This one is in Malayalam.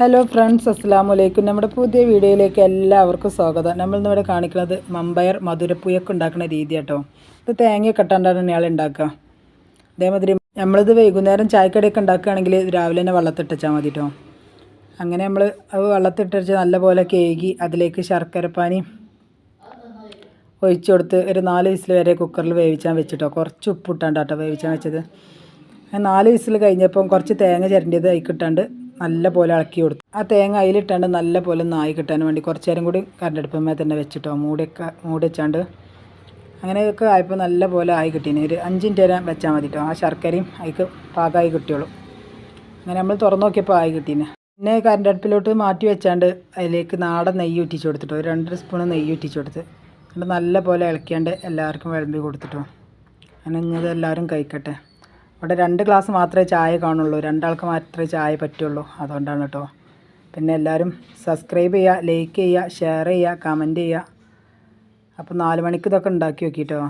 ഹലോ ഫ്രണ്ട്സ്, അസ്സലാമു അലൈക്കും. നമ്മുടെ പുതിയ വീഡിയോയിലേക്ക് എല്ലാവർക്കും സ്വാഗതം. നമ്മൾ ഇന്നിവിടെ കാണിക്കുന്നത് മമ്പയർ മധുരപ്പുയൊക്കെ ഉണ്ടാക്കുന്ന രീതി കേട്ടോ. ഇത് തേങ്ങയൊക്കെ ഇട്ടാണ്ടാണ് ഇയാൾ ഉണ്ടാക്കുക. അതേമാതിരി നമ്മളിത് വൈകുന്നേരം ചായക്കടിയൊക്കെ ഉണ്ടാക്കുകയാണെങ്കിൽ രാവിലെ തന്നെ വെള്ളത്തിട്ടാൽ മതി കേട്ടോ. അങ്ങനെ നമ്മൾ അത് വെള്ളത്തിട്ടടിച്ച് നല്ലപോലെ കേകി അതിലേക്ക് ശർക്കരപ്പാനി ഒഴിച്ചു കൊടുത്ത് ഒരു 4 വിസിൽ വരെ കുക്കറിൽ വേവിച്ചാൻ വെച്ചിട്ടോ. കുറച്ച് ഉപ്പിട്ടാണ്ട് കേട്ടോ വേവിച്ചാൻ വെച്ചത്. 4 വിസിൽ കഴിഞ്ഞപ്പം കുറച്ച് തേങ്ങ ചിരണ്ടിയത് അതിക്കിട്ടാണ്ട് നല്ല പോലെ ഇളക്കി കൊടുത്തു. ആ തേങ്ങ അതിലിട്ടാണ്ട് നല്ല പോലെ ഒന്ന് ആയി കിട്ടാൻ വേണ്ടി കുറച്ച് നേരം കൂടി കരണ്ടടുപ്പമേ തന്നെ വെച്ചിട്ടോ മൂടി വെച്ചാണ്ട് അങ്ങനെയൊക്കെ ആയപ്പോൾ നല്ല പോലെ ആയി കിട്ടീന്. ഒരു 5 മിനിറ്റ് വരെ വെച്ചാൽ മതി കേട്ടോ. ആ ശർക്കരയും അതിക്ക് പാകമായി കിട്ടിയോളൂ. അങ്ങനെ നമ്മൾ തുറന്നു നോക്കിയപ്പോൾ ആയി കിട്ടീന്. പിന്നെ കരണ്ടടുപ്പിലോട്ട് മാറ്റി വെച്ചാണ്ട് അതിലേക്ക് നാടൻ നെയ്യ് ഊറ്റിച്ച് കൊടുത്തിട്ടോ. ഒരു 2 സ്പൂൺ നെയ്യ് ഊറ്റിച്ച് കൊടുത്ത് എന്നിട്ട് നല്ല പോലെ ഇളക്കിയാണ്ട് എല്ലാവർക്കും വിളമ്പി കൊടുത്തിട്ടോ. അങ്ങനെ ഇന്നത് എല്ലാവരും കഴിക്കട്ടെ. ഇവിടെ 2 ഗ്ലാസ് മാത്രമേ ചായ കാണുള്ളൂ, 2 ആൾക്ക് മാത്രമേ ചായ പറ്റുള്ളൂ. അതുകൊണ്ടാണ് കേട്ടോ. പിന്നെ എല്ലാവരും സബ്സ്ക്രൈബ് ചെയ്യുക, ലൈക്ക് ചെയ്യുക, ഷെയർ ചെയ്യുക, കമൻറ്റ് ചെയ്യുക. അപ്പോൾ 4 മണിക്ക് ഇതൊക്കെ ഉണ്ടാക്കി നോക്കിയിട്ടോ.